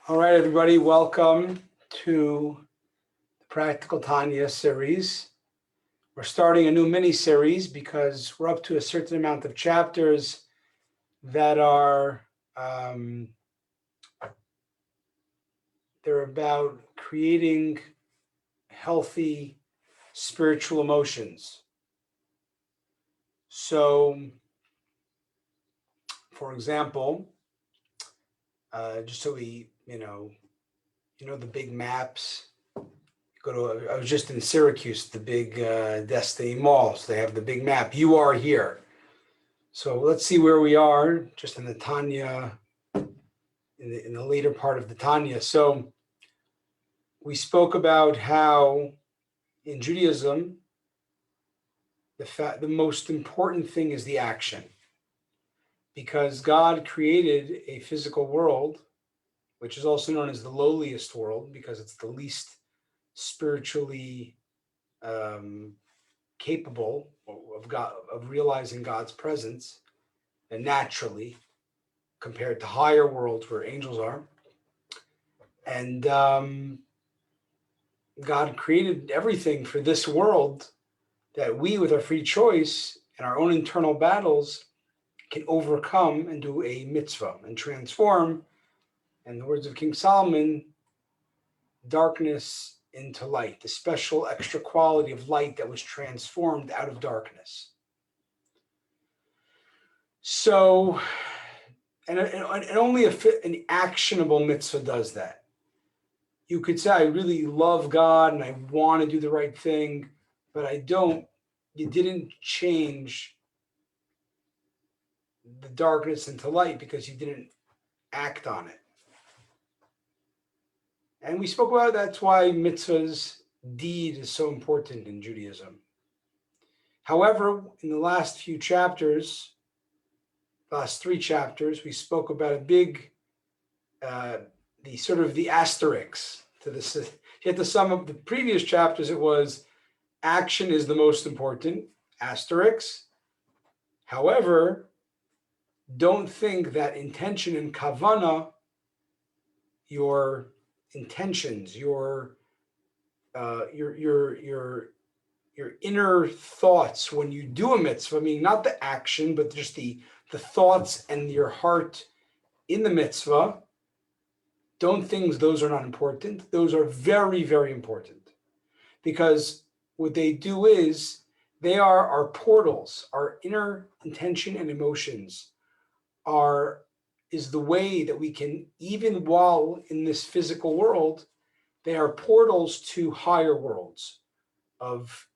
All right, everybody, welcome to the Practical Tanya series. We're starting a new mini-series because we're up to a certain amount of chapters that are, they're about creating healthy spiritual emotions. So, for example, just so we, the big maps. I was just in Syracuse, the big Destiny Mall. So they have the big map. You are here. So let's see where we are, just in the Tanya, in the later part of the Tanya. So we spoke about how in Judaism, the most important thing is the action, because God created a physical world, which is also known as the lowliest world, because it's the least spiritually capable of realizing God's presence, and naturally, compared to higher worlds where angels are. And God created everything for this world that we, with our free choice and our own internal battles, can overcome and do a mitzvah and transform, in the words of King Solomon, darkness into light, the special extra quality of light that was transformed out of darkness. So, and only an actionable mitzvah does that. You could say, I really love God and I want to do the right thing, but I don't. You didn't change the darkness into light because you didn't act on it. And we spoke about that's why mitzvah's deed is so important in Judaism. However, in the last few chapters, last three chapters, we spoke about a big, the asterisk to this. You had to sum up the previous chapters. It was action is the most important, asterisk. However, don't think that intention and kavana, your intentions, your inner thoughts when you do a mitzvah, I mean, not the action, but just the thoughts and your heart in the mitzvah, don't think those are not important. Those are very, very important, because what they do is they are our portals. Our inner intention and emotions is the way that we can, even while in this physical world, they are portals to higher worlds of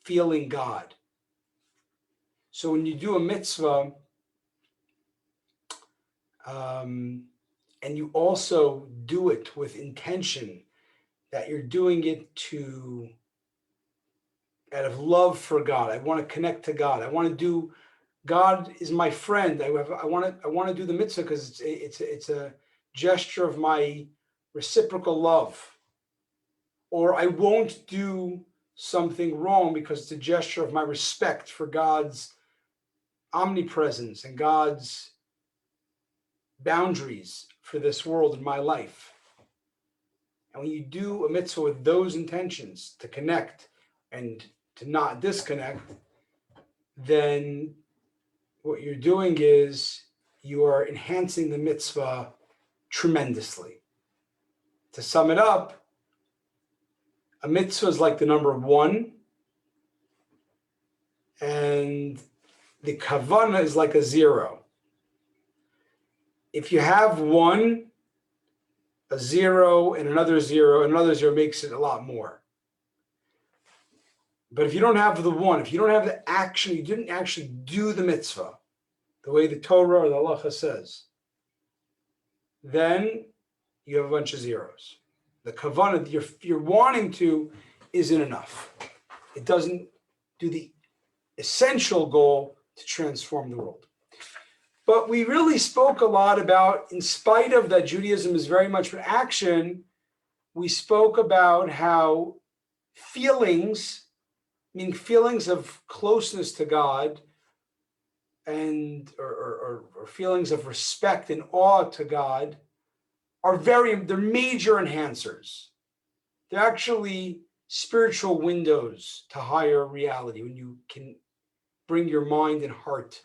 feeling God. So when you do a mitzvah, and you also do it with intention, that you're doing it out of love for God. I want to connect to God. I want to do. God is my friend. I want to do the mitzvah because it's a gesture of my reciprocal love. Or I won't do something wrong because it's a gesture of my respect for God's omnipresence and God's boundaries for this world and my life. And when you do a mitzvah with those intentions to connect and to not disconnect, then what you're doing is you are enhancing the mitzvah tremendously. To sum it up, a mitzvah is like the number one, and the kavanah is like a zero. If you have one, a zero, and another zero makes it a lot more. But if you don't have the one, if you don't have the action, you didn't actually do the mitzvah the way the Torah or the halacha says, then you have a bunch of zeros. The kavanah that you're wanting to isn't enough. It doesn't do the essential goal to transform the world. But we really spoke a lot about, in spite of that Judaism is very much for action, we spoke about how feelings of closeness to God and or feelings of respect and awe to God they're major enhancers. They're actually spiritual windows to higher reality when you can bring your mind and heart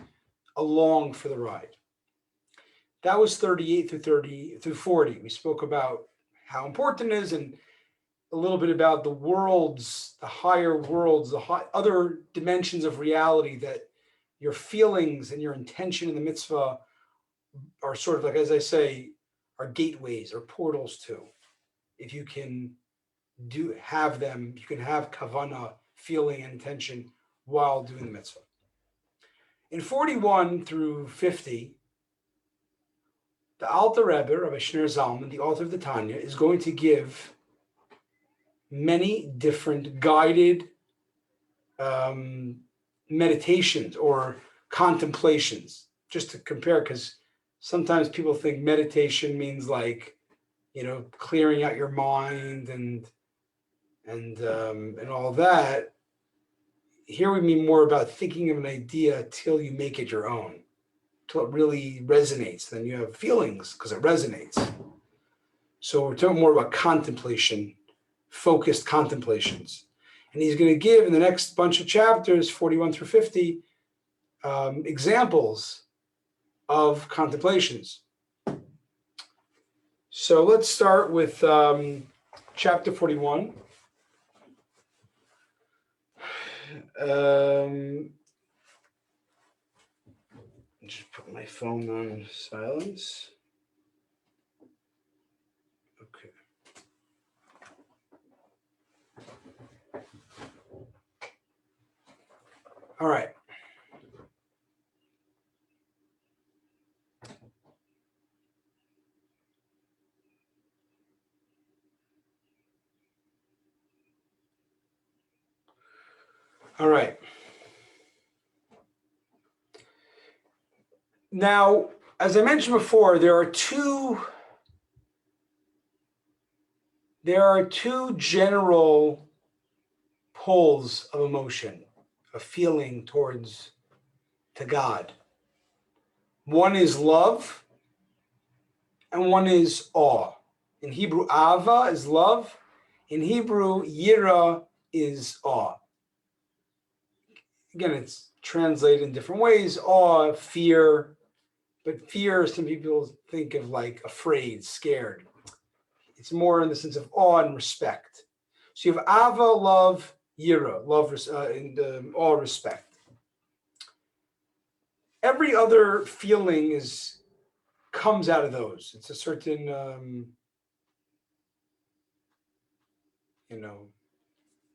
along for the ride. That was 38 through 40. We spoke about how important it is and a little bit about the worlds, the higher worlds, other dimensions of reality that your feelings and your intention in the mitzvah are sort of like, as I say, are gateways or portals to. If you can have them, you can have kavana, feeling and intention while doing the mitzvah. In 41 through 50, the Alter Rebbe, Rabbi Shneur Zalman, the author of the Tanya, is going to give many different guided meditations or contemplations, just to compare, because sometimes people think meditation means like, clearing out your mind and all that. Here we mean more about thinking of an idea till you make it your own, till it really resonates. Then you have feelings because it resonates. So we're talking more about contemplation, focused contemplations. And he's going to give in the next bunch of chapters, 41 through 50, examples of contemplations. So let's start with chapter 41. Just put my phone on silence. Okay. All right. All right. Now, as I mentioned before, there are two general poles of emotion, of feeling to God. One is love, and one is awe. In Hebrew, ava is love. In Hebrew, yira is awe. Again, it's translated in different ways. Awe, fear, but fear, some people think of like afraid, scared. It's more in the sense of awe and respect. So you have ava, love, yira, love, and awe, respect. Every other feeling comes out of those. It's a certain,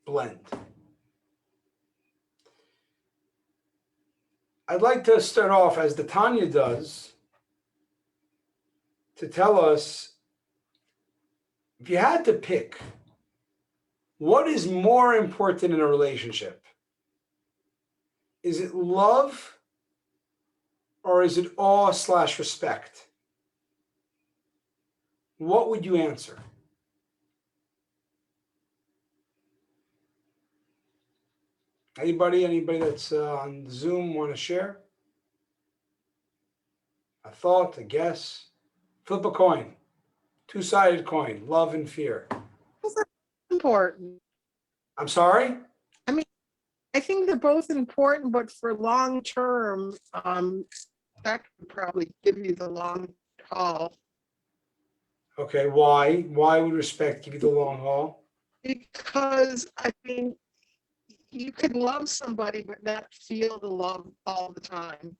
blend. I'd like to start off, as the Tanya does, to tell us, if you had to pick, what is more important in a relationship? Is it love or is it awe/respect? What would you answer? Anybody that's on Zoom want to share? A thought, a guess? Flip a coin. Two-sided coin, love and fear. Important. I'm sorry? I mean, I think they're both important, but for long term, that could probably give you the long haul. Okay, why? Why would respect give you the long haul? Because, I mean, you can love somebody but not feel the love all the time.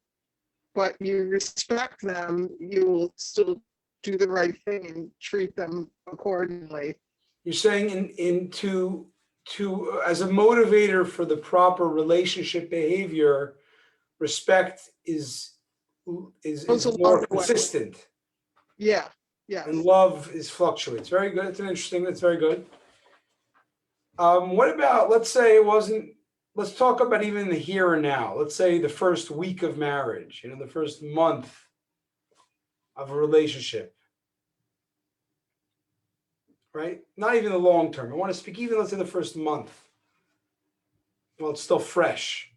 But you respect them, you will still do the right thing and treat them accordingly. You're saying to as a motivator for the proper relationship behavior, respect is more consistent. Yeah. And love fluctuates. Very good. That's very good. What about, let's talk about even the here and now. Let's say the first week of marriage, the first month of a relationship, right? Not even the long term. I want to speak even, let's say, the first month. Well, it's still fresh.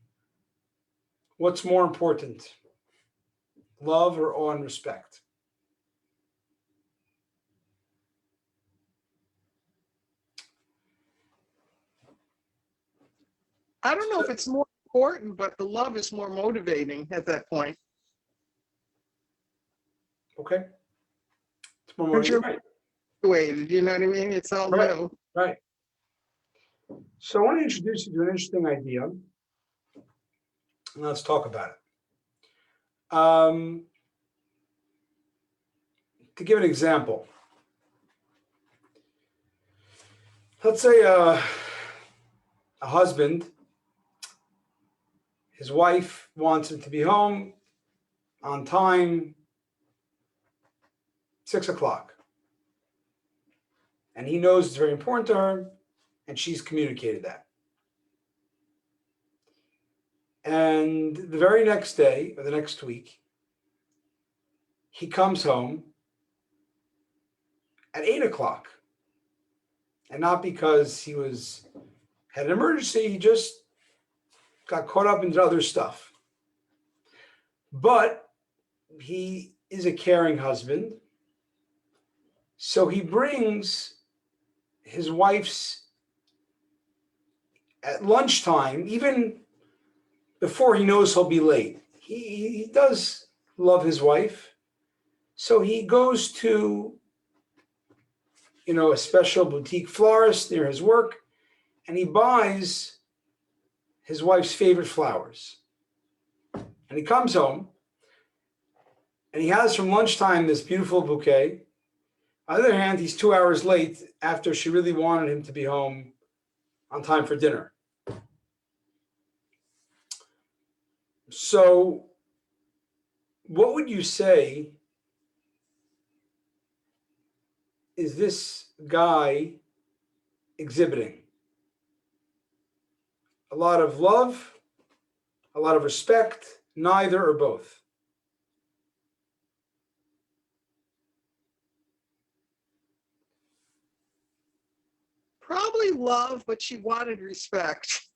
What's more important? Love or awe and respect? I don't know if it's more important, but the love is more motivating at that point. Okay. It's more Because motivating. you're Right. motivated, you know what I mean? It's all Right. new. Right. So I want to introduce you to an interesting idea. And let's talk about it. To give an example, let's say a husband, his wife wants him to be home on time, 6 o'clock. And he knows it's very important to her, and she's communicated that. And the very next day or the next week, he comes home at 8 o'clock. And not because he had an emergency, he just got caught up into other stuff. But he is a caring husband. So he brings his wife's at lunchtime, even before he knows he'll be late. He does love his wife. So he goes to, a special boutique florist near his work, and he buys his wife's favorite flowers. And he comes home, and he has from lunchtime this beautiful bouquet. On the other hand, he's 2 hours late after she really wanted him to be home on time for dinner. So, what would you say is this guy exhibiting? A lot of love, a lot of respect, neither or both? Probably love, but she wanted respect.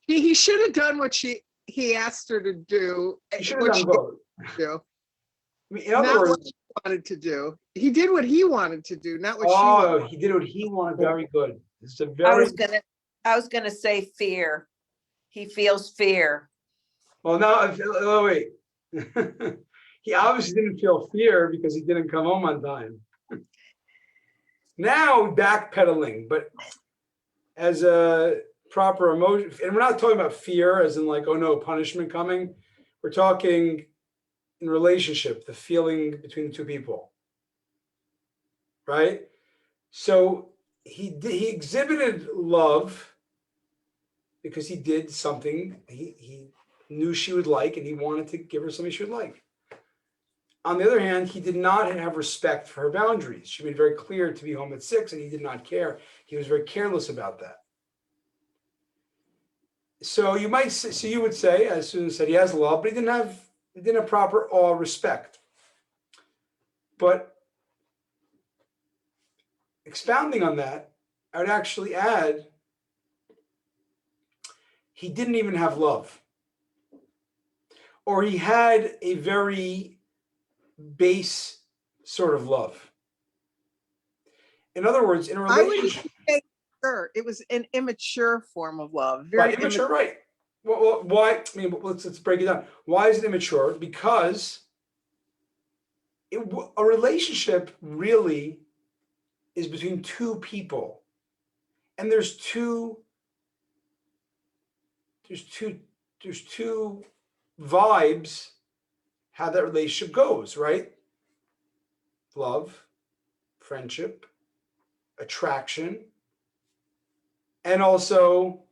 He should have done what he asked her to do. He should have What done she both. do, I mean, in other not what words, she wanted to do. He did what he wanted to do, not what she oh, wanted. he did what he wanted. Very good. It's a I very was gonna, I was gonna say fear. He feels fear. well. Now, oh, wait. He obviously didn't feel fear because he didn't come home on time. Now backpedaling, but as a proper emotion, and we're not talking about fear as in like, oh no, punishment coming. We're talking in relationship, the feeling between the two people, right? So he exhibited love because he did something he knew she would like, and he wanted to give her something she would like. On the other hand, he did not have respect for her boundaries. She made very clear to be home at 6, and he did not care. He was very careless about that. So you would say, as Susan said, he has love, but he didn't have proper respect. But expounding on that, I would actually add, he didn't even have love, or he had a very base sort of love. In other words, in a I wouldn't relationship, say sure. It was an immature form of love. Very right? Immature, right? Well, why? I mean, let's break it down. Why is it immature? Because a relationship really is between two people, and there's two vibes how that relationship goes, right? Love, friendship, attraction, and also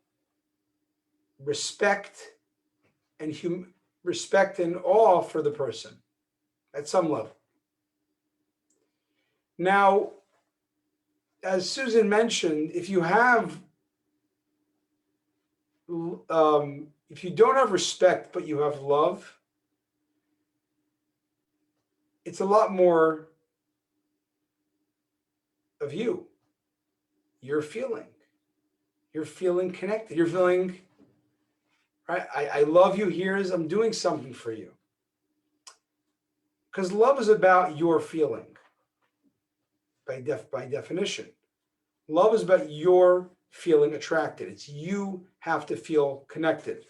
respect respect and awe for the person at some level. Now, as Susan mentioned, if you don't have respect but you have love, it's a lot more of you. You're feeling connected. You're feeling, right? I love you. I'm doing something for you. Because love is about your feeling by definition. Love is about your feeling attracted. It's you have to feel connected.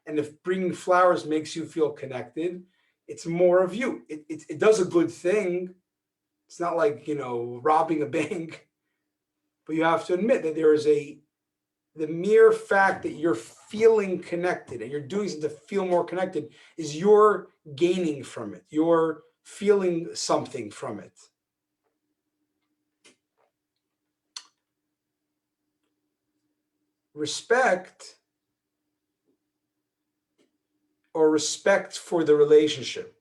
And if bringing flowers makes you feel connected, it's more of you. It does a good thing. It's not like, robbing a bank, but you have to admit that there is the mere fact that you're feeling connected and you're doing something to feel more connected is you're gaining from it. You're feeling something from it. Respect, or respect for the relationship,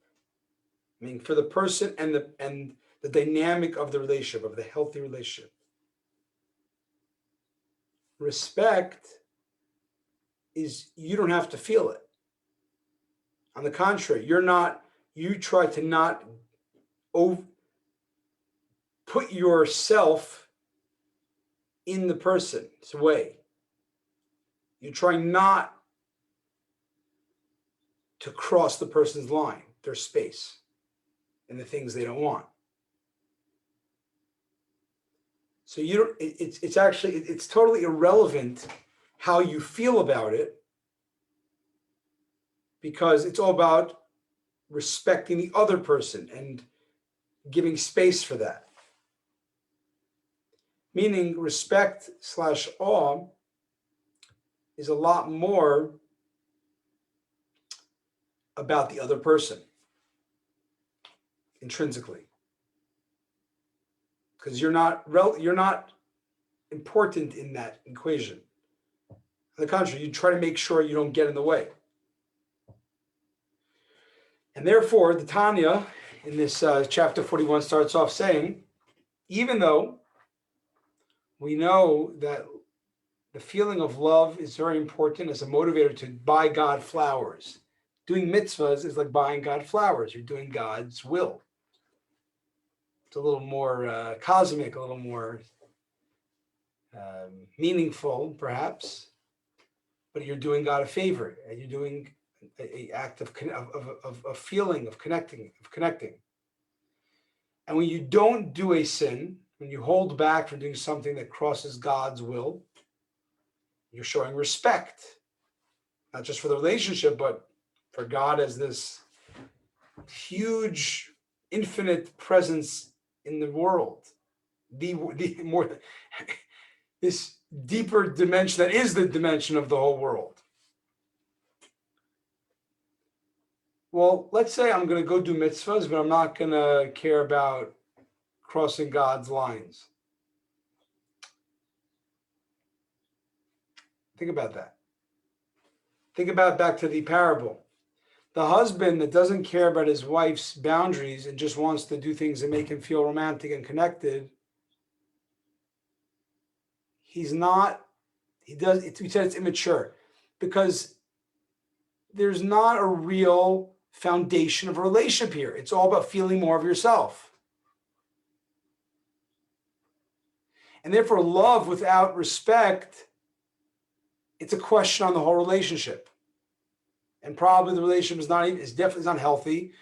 I mean, for the person and the dynamic of the relationship, of the healthy relationship. Respect is you don't have to feel it. On the contrary, you try to not put yourself in the person's way. You try not to cross the person's line, their space, and the things they don't want. So you don't, it's totally irrelevant how you feel about it, because it's all about respecting the other person and giving space for that. Meaning respect/awe is a lot more about the other person intrinsically, because you're not important in that equation. On the contrary, you try to make sure you don't get in the way. And therefore, the Tanya in this chapter 41 starts off saying, even though we know that the feeling of love is very important as a motivator to buy God flowers. Doing mitzvahs is like buying God flowers. You're doing God's will. It's a little more cosmic, a little more meaningful, perhaps, but you're doing God a favor, and you're doing an act of feeling, of connecting. And when you don't do a sin, when you hold back from doing something that crosses God's will, you're showing respect, not just for the relationship, but for God as this huge, infinite presence in the world. The more this deeper dimension that is the dimension of the whole world. Well, let's say I'm going to go do mitzvahs, but I'm not going to care about crossing God's lines. Think about that. Think about back to the parable. The husband that doesn't care about his wife's boundaries and just wants to do things that make him feel romantic and connected, we said it's immature, because there's not a real foundation of a relationship here. It's all about feeling more of yourself. And therefore, love without respect, it's a question on the whole relationship. And probably the relationship is definitely not healthy,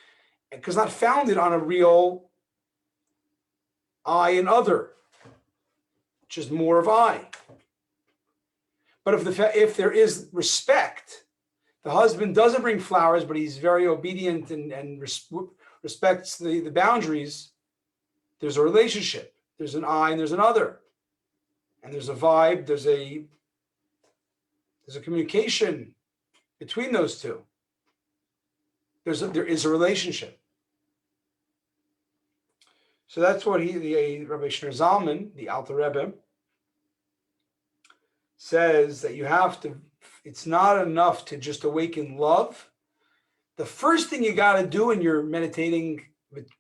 because it's not founded on a real I and other, just more of I. But if there is respect, the husband doesn't bring flowers, but he's very obedient and respects the boundaries. There's a relationship. There's an I and there's an other. And there's a vibe, there's a communication between those two. There is a relationship. So that's what Rabbi Shneur Zalman, the Alter Rebbe, says, that it's not enough to just awaken love. The first thing you got to do when you're meditating,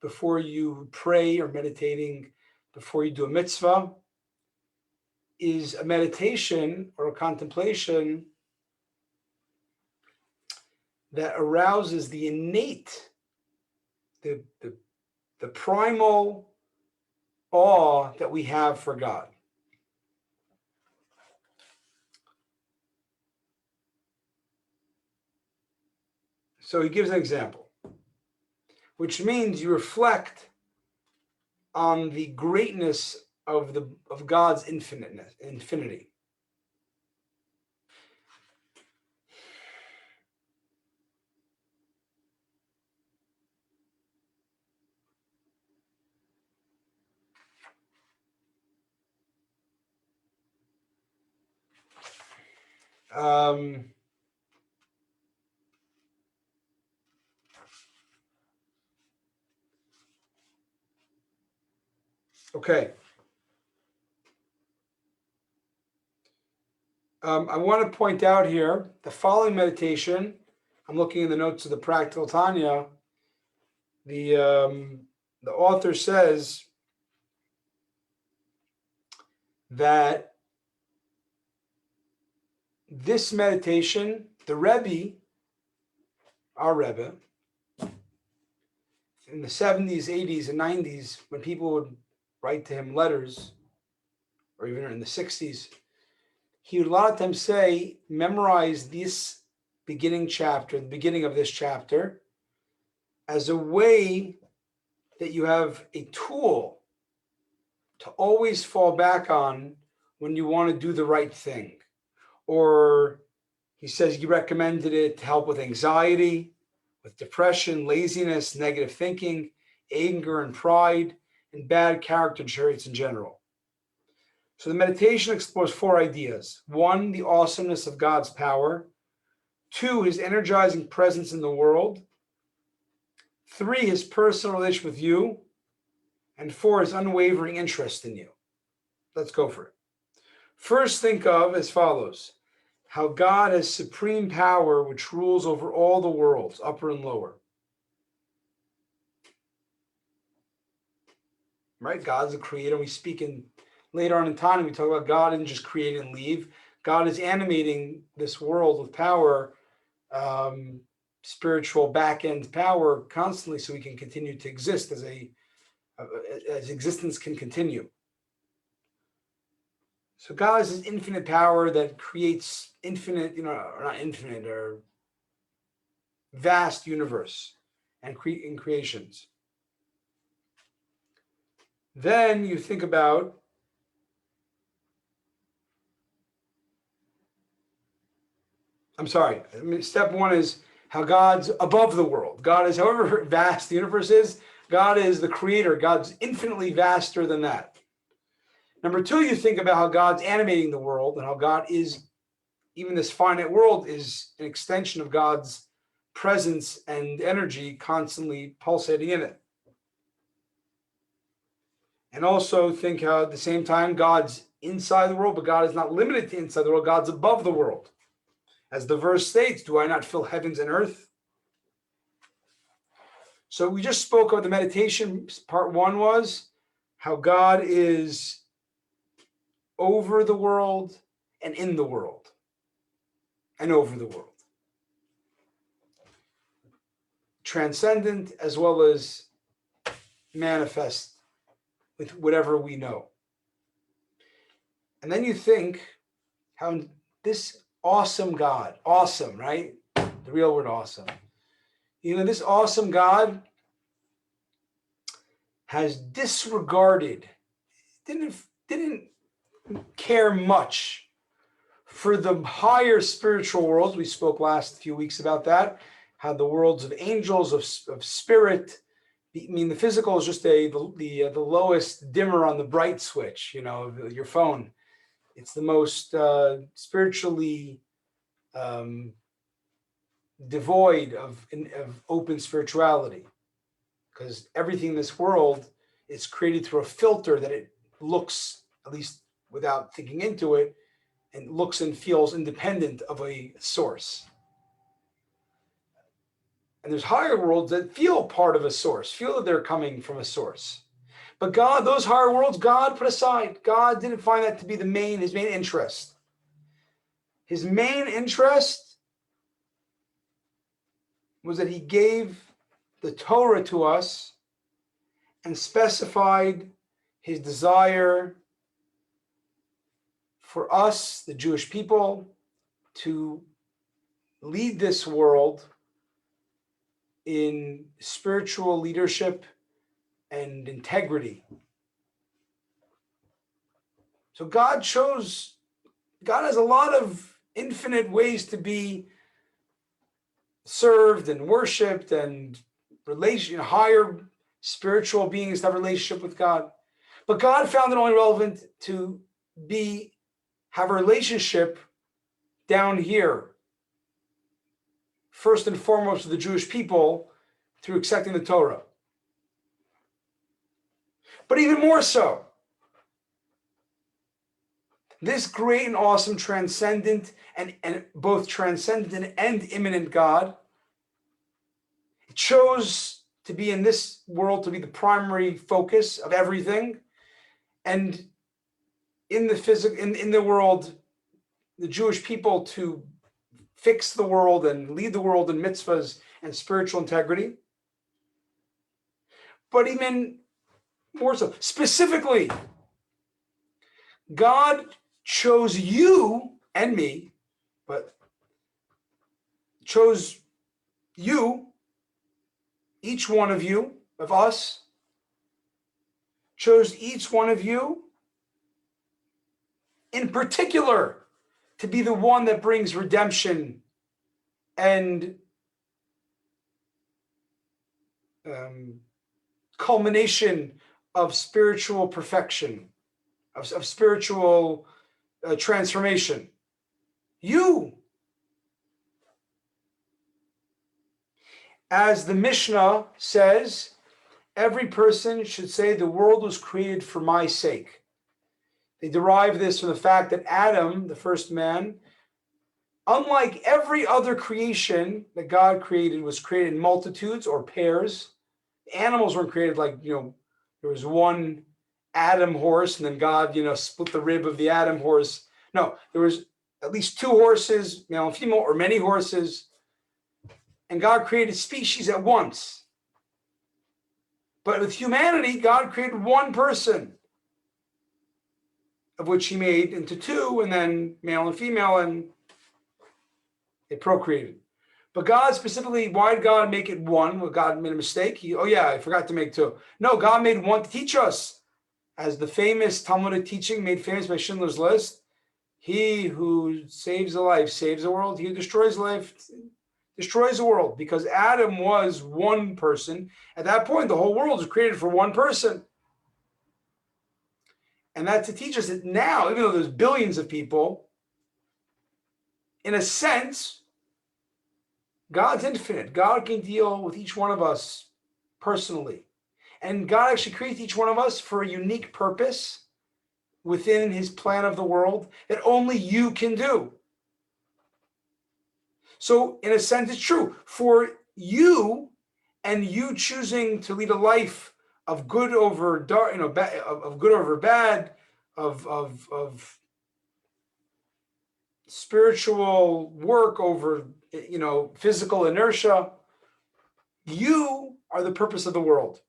before you pray, or meditating before you do a mitzvah, is a meditation or a contemplation that arouses the innate, the primal awe that we have for God. So he gives an example, which means you reflect on the greatness of God's infinity. Okay. I want to point out here the following meditation. I'm looking in the notes of the Practical Tanya. The author says that this meditation, the Rebbe, our Rebbe, in the 70s, 80s, and 90s, when people would write to him letters, or even in the 60s, he would a lot of times say, memorize this beginning chapter, the beginning of this chapter, as a way that you have a tool to always fall back on when you want to do the right thing. Or he says he recommended it to help with anxiety, with depression, laziness, negative thinking, anger and pride, and bad character traits in general. So the meditation explores 4 ideas. 1, the awesomeness of God's power. 2, his energizing presence in the world. 3, his personal relationship with you. And 4, his unwavering interest in you. Let's go for it. First, think of as follows: how God has supreme power which rules over all the worlds, upper and lower. Right? God's the creator. We speak in later on in time, we talk about God didn't just create and leave. God is animating this world with power, spiritual back-end power constantly, so we can continue to exist as existence can continue. So God is this infinite power that creates infinite, or not infinite, or vast universe and in creations. Then you think about step 1 is how God's above the world. God is, however vast the universe is, God is the creator. God's infinitely vaster than that. Number 2, you think about how God's animating the world and how God is, even this finite world is an extension of God's presence and energy constantly pulsating in it. And also think how at the same time God's inside the world, but God is not limited to inside the world. God's above the world. As the verse states, do I not fill heavens and earth? So we just spoke of the meditation. Part 1 was how God is over the world and in the world and over the world. Transcendent as well as manifest with whatever we know. And then you think how this awesome God, awesome, right? The real word awesome. This awesome God has disregarded, didn't care much for the higher spiritual worlds. We spoke last few weeks about that, how the worlds of angels, of spirit. The physical is just the lowest dimmer on the bright switch, your phone. It's the most spiritually devoid of open spirituality, because everything in this world is created through a filter that it looks, at least without thinking into it, and looks and feels independent of a source. And there's higher worlds that feel part of a source, feel that they're coming from a source. But God, those higher worlds, God put aside. God didn't find that to be his main interest. His main interest was that he gave the Torah to us and specified his desire for us, the Jewish people, to lead this world in spiritual leadership and integrity. So God has a lot of infinite ways to be served and worshipped, and higher spiritual beings to have a relationship with God. But God found it only relevant to have a relationship down here, first and foremost to the Jewish people through accepting the Torah. But even more so, this great and awesome transcendent and both transcendent and immanent God chose to be in this world to be the primary focus of everything. And in the world, the Jewish people to fix the world and lead the world in mitzvahs and spiritual integrity. But even more so, specifically, God chose you and me, but chose you, each one of you, of us, chose each one of you in particular to be the one that brings redemption and culmination of spiritual perfection, of spiritual transformation. You. As the Mishnah says, every person should say the world was created for my sake. They derive this from the fact that Adam, the first man, unlike every other creation that God created, was created in multitudes or pairs. Animals weren't created like, there was one Adam horse and then God, split the rib of the Adam horse. No, there was at least two horses, male and female, or many horses. And God created species at once. But with humanity, God created one person, of which he made into two, and then male and female, and they procreated. But God specifically, why did God make it one? Well, God made a mistake. I forgot to make two. No, God made one to teach us. As the famous Talmudic teaching made famous by Schindler's List, he who saves a life saves the world. He who destroys life destroys the world, because Adam was one person. At that point, the whole world was created for one person. And that's to teach us that now, even though there's billions of people, in a sense, God's infinite. God can deal with each one of us personally. And God actually creates each one of us for a unique purpose within his plan of the world that only you can do. So in a sense, it's true. For you and you choosing to lead a life of good over dark, of good over bad, of spiritual work over, physical inertia, you are the purpose of the world.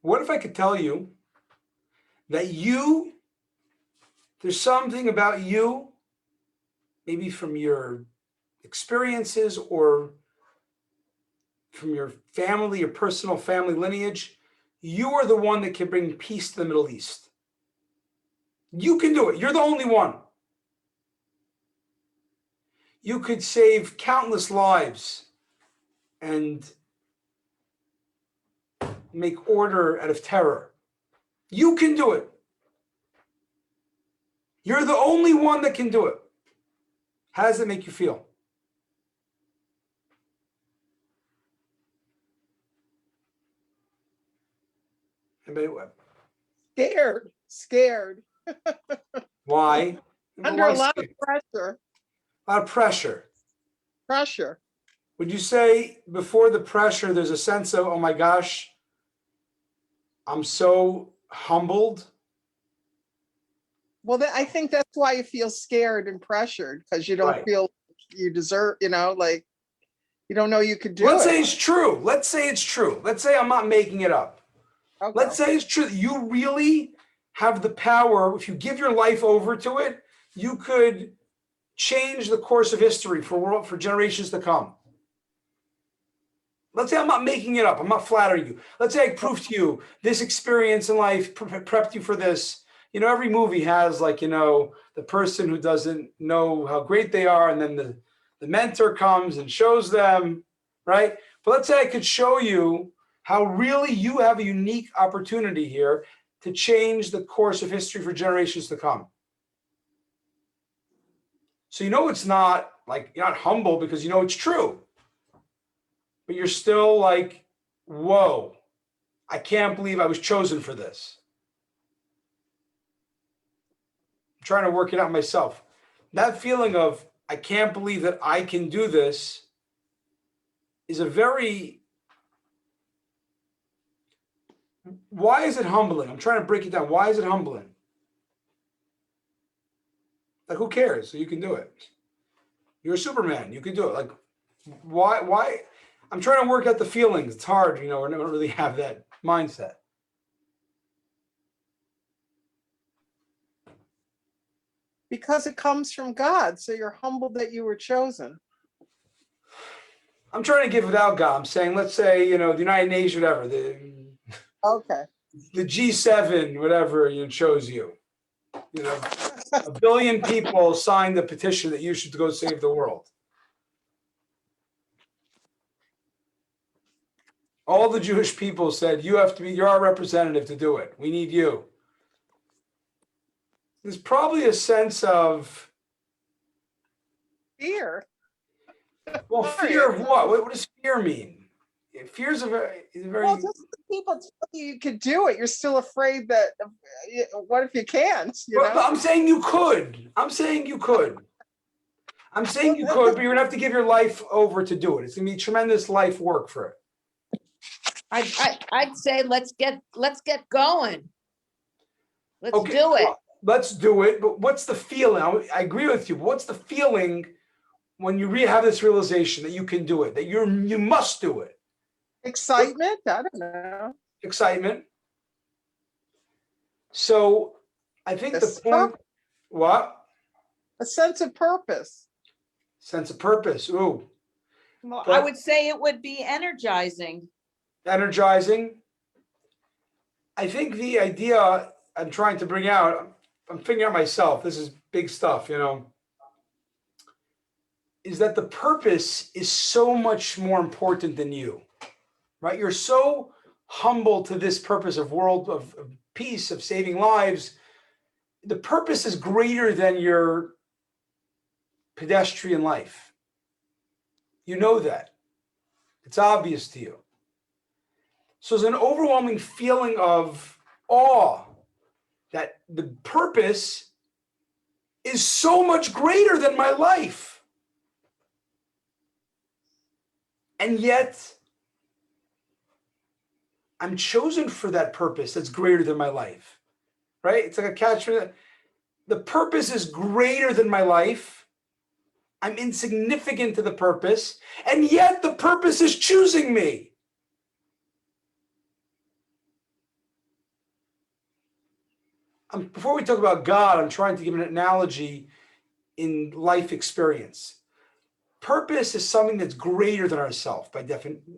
What if I could tell you that there's something about you, maybe from your experiences or from your family, your personal family lineage, you are the one that can bring peace to the Middle East. You can do it. You're the only one. You could save countless lives and make order out of terror. You can do it. You're the only one that can do it. How does it make you feel? Anybody? Scared. Why? Under a lot of pressure. A lot of pressure. Pressure. Would you say before the pressure, there's a sense of, oh my gosh, I'm so humbled? Well, I think that's why you feel scared and pressured, because you don't feel you deserve, like you don't know you could do it. Let's say it's true. Let's say I'm not making it up. Okay. Let's say it's true that you really have the power. If you give your life over to it, you could change the course of history for generations to come. Let's say I'm not making it up. I'm not flattering you. Let's say I proved to you this experience in life prepped you for this. Every movie has the person who doesn't know how great they are, and then the mentor comes and shows them, right? But let's say I could show you how really you have a unique opportunity here to change the course of history for generations to come. So it's not like you're not humble because it's true, but you're still like, whoa, I can't believe I was chosen for this. I'm trying to work it out myself. That feeling of, I can't believe that I can do this is a very, why is it humbling? I'm trying to break it down. Why is it humbling? Like, who cares? So you can do it. You're a Superman. You can do it. Like, why? I'm trying to work out the feelings. It's hard, we don't really have that mindset. Because it comes from God. So you're humbled that you were chosen. I'm trying to give it out, God. I'm saying, let's say, the United Nations, whatever, Okay. the G7, whatever, chose you. 1 billion people signed the petition that you should go save the world. All the Jewish people said, you're our representative to do it. We need you. There's probably a sense of Fear. well, fear of what? What does fear mean? Fear is a very Well, just the people tell you could do it. You're still afraid that what if you can't? But I'm saying you could. I'm saying you could, but you're gonna have to give your life over to do it. It's gonna be tremendous life work for it. I'd say let's get going. Let's Okay, do it. well, let's do it. But what's the feeling? I agree with you. But what's the feeling when you have this realization that you can do it, that you must do it? Excitement? I don't know. Excitement. So I think the point. What? A sense of purpose. Sense of purpose. Ooh. Well, I would say it would be energizing. Energizing. I think the idea I'm trying to bring out, I'm figuring out myself, this is big stuff, is that the purpose is so much more important than you, right? You're so humble to this purpose of world of peace, of saving lives. The purpose is greater than your pedestrian life. You know that. It's obvious to you. So there's an overwhelming feeling of awe that the purpose is so much greater than my life. And yet, I'm chosen for that purpose that's greater than my life, right? It's like a catchment. The purpose is greater than my life. I'm insignificant to the purpose, and yet the purpose is choosing me. Before we talk about God, I'm trying to give an analogy in life experience. Purpose is something that's greater than ourselves by definition.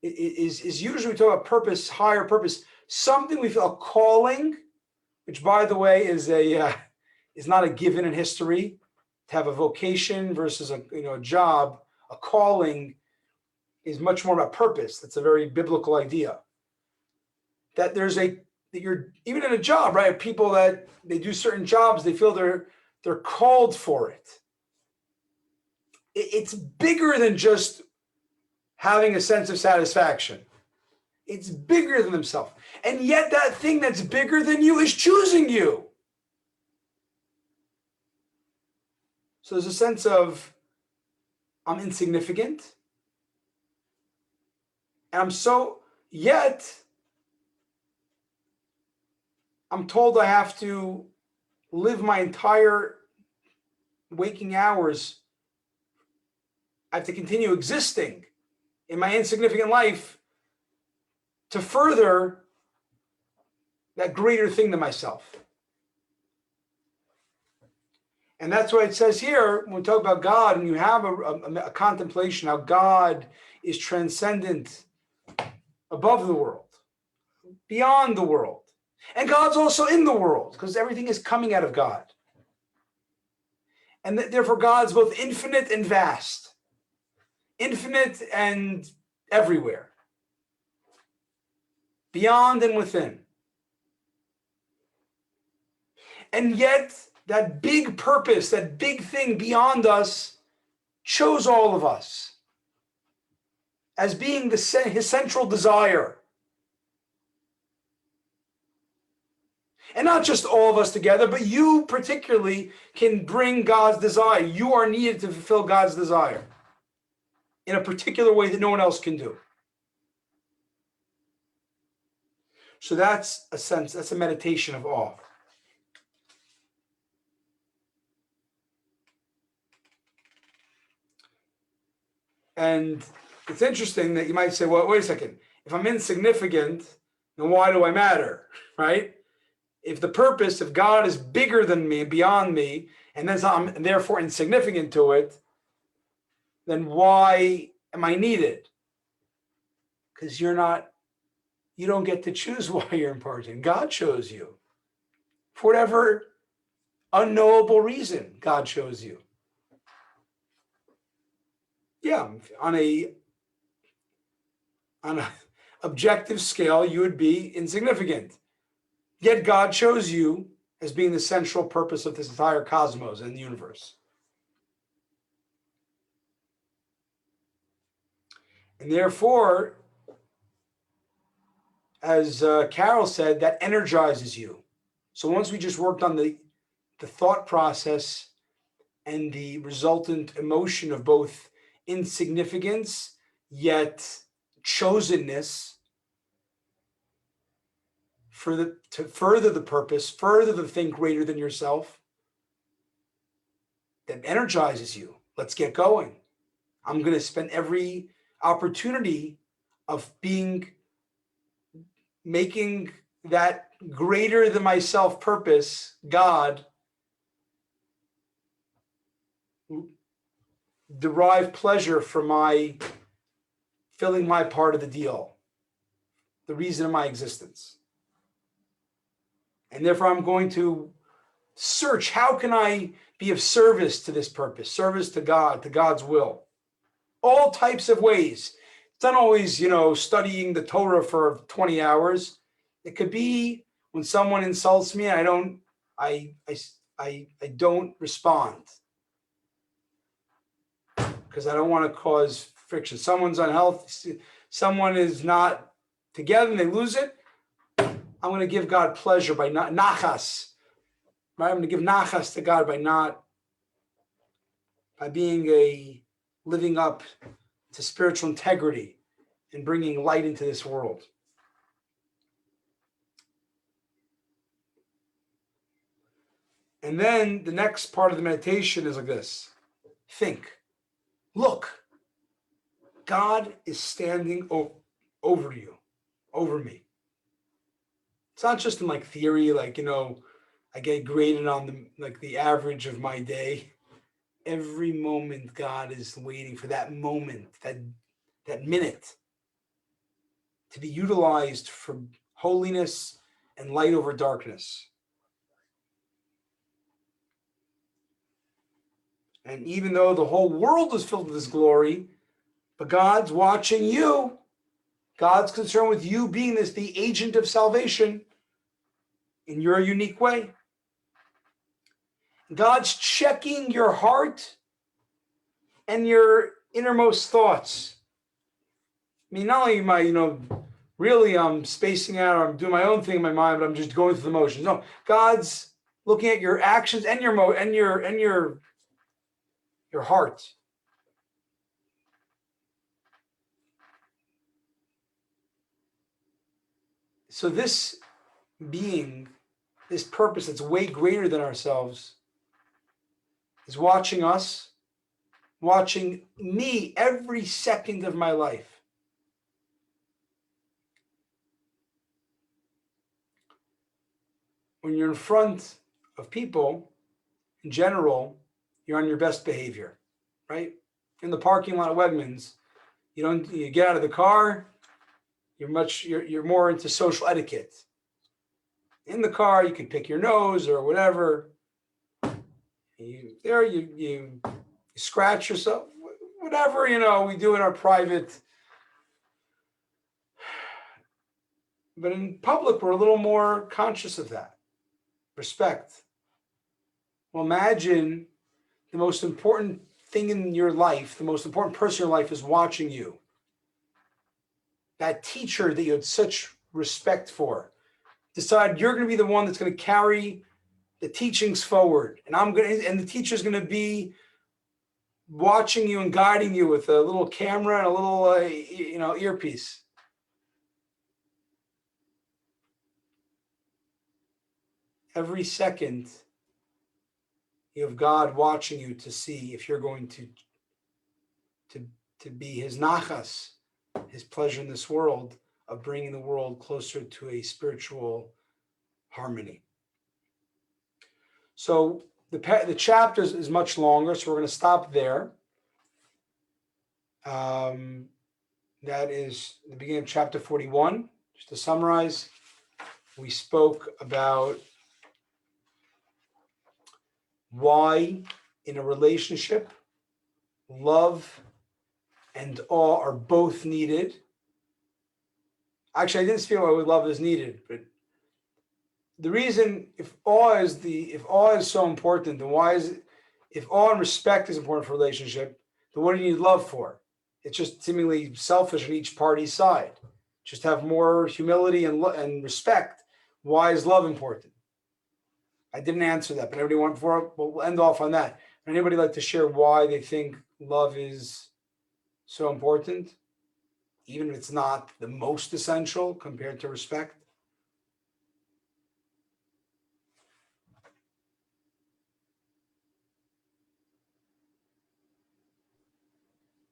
Is usually we talk about purpose, higher purpose, something we feel a calling, which by the way is not a given in history. To have a vocation versus a job, a calling is much more about purpose. That's a very biblical idea. That you're even in a job, right? People that they do certain jobs, they feel they're called for it. It's bigger than just having a sense of satisfaction. It's bigger than themselves. And yet that thing that's bigger than you is choosing you. So there's a sense of I'm insignificant. And yet I'm told I have to live my entire waking hours. I have to continue existing in my insignificant life to further that greater thing than myself. And that's why it says here, when we talk about God, and you have a contemplation, how God is transcendent above the world, beyond the world. And God's also in the world, because everything is coming out of God. And therefore, God's both infinite and vast, infinite and everywhere. beyond and within. And yet, that big purpose, that big thing beyond us, chose all of us as being his central desire. And not just all of us together, but you particularly can bring God's desire. You are needed to fulfill God's desire in a particular way that no one else can do. So that's a meditation of awe. And it's interesting that you might say, well, wait a second. If I'm insignificant, then why do I matter, right? If the purpose, if God is bigger than me, beyond me, and then I'm therefore insignificant to it, then why am I needed? Because you don't get to choose why you're important. God chose you. For whatever unknowable reason, God chose you. Yeah, on a objective scale, you would be insignificant. Yet God chose you as being the central purpose of this entire cosmos and the universe. And therefore, as Carol said, that energizes you. So once we just worked on the thought process and the resultant emotion of both insignificance, yet chosenness to further the purpose, further the thing greater than yourself, that energizes you. Let's get going. I'm going to spend every opportunity of making that greater than myself purpose, God, derive pleasure from my filling my part of the deal, the reason of my existence. And therefore, I'm going to search, how can I be of service to this purpose, service to God, to God's will? All types of ways. It's not always, studying the Torah for 20 hours. It could be when someone insults me, I don't respond because I don't want to cause friction. Someone's unhealthy, someone is not together and they lose it. I'm going to give God pleasure by not nachas. Right? I'm going to give nachas to God by living up to spiritual integrity and bringing light into this world. And then the next part of the meditation is like this. Think. Look. God is standing over you, over me. It's not just in theory, I get graded on the average of my day. Every moment God is waiting for that moment, that minute to be utilized for holiness and light over darkness. And even though the whole world is filled with His glory, but God's watching you. God's concerned with you being the agent of salvation in your unique way. God's checking your heart and your innermost thoughts. I mean, not only am I, really I'm spacing out or I'm doing my own thing in my mind, but I'm just going through the motions. No, God's looking at your actions and your heart. So this being, this purpose that's way greater than ourselves, is watching us, watching me every second of my life. When you're in front of people, in general, you're on your best behavior, right? In the parking lot of Wegmans, you get out of the car, you're more into social etiquette. In the car, you can pick your nose or whatever. You scratch yourself, whatever, we do in our private But in public, we're a little more conscious of that. Respect. Well, imagine the most important thing in your life, the most important person in your life is watching you. That teacher that you had such respect for, decide you're going to be the one that's going to carry the teachings forward, and the teacher's going to be watching you and guiding you with a little camera and a little, earpiece. Every second, you have God watching you to see if you're going to be His nachas, His pleasure in this world of bringing the world closer to a spiritual harmony. So the chapter is much longer, so we're going to stop there. That is the beginning of chapter 41. Just to summarize, we spoke about why in a relationship, love and awe are both needed. Actually, I didn't speak about why love is needed, but the reason if awe is so important, then if awe and respect is important for a relationship, then what do you need love for? It's just seemingly selfish on each party's side. Just have more humility and respect. Why is love important? I didn't answer that, but everybody want before we'll end off on that. Anybody like to share why they think love is so important, even if it's not the most essential compared to respect?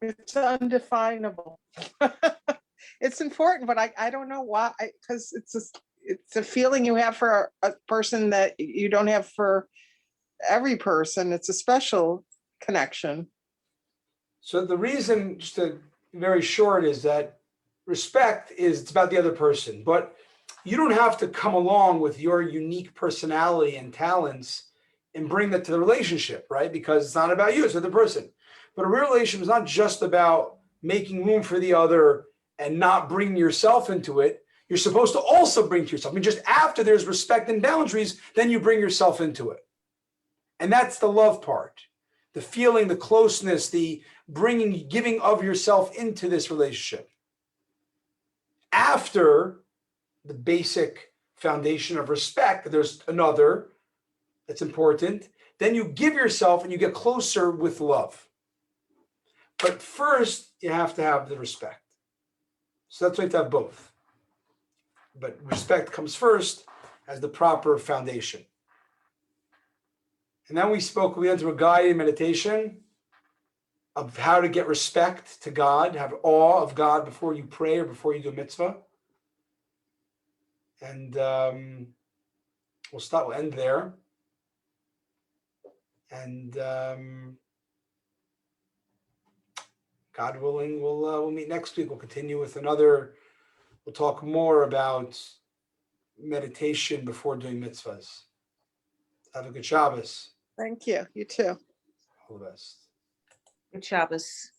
It's undefinable. It's important, but I don't know why, because it's a feeling you have for a person that you don't have for every person. It's a special connection. So the reason, just to be very short, is that respect it's about the other person, but you don't have to come along with your unique personality and talents and bring that to the relationship, right? Because it's not about you, it's the other person. But a real relationship is not just about making room for the other and not bringing yourself into it. You're supposed to also bring to yourself. I mean, just after there's respect and boundaries, then you bring yourself into it. And that's the love part. The feeling, the closeness, the giving of yourself into this relationship. After the basic foundation of respect, there's another that's important. Then you give yourself and you get closer with love. But first, you have to have the respect. So that's why you have to have both. But respect comes first as the proper foundation. And then we went through a guided meditation of how to get respect to God, have awe of God before you pray or before you do a mitzvah. And we'll end there. And God willing, we'll meet next week. We'll continue with we'll talk more about meditation before doing mitzvahs. Have a good Shabbos. Thank you. You too. All the best. Good Shabbos.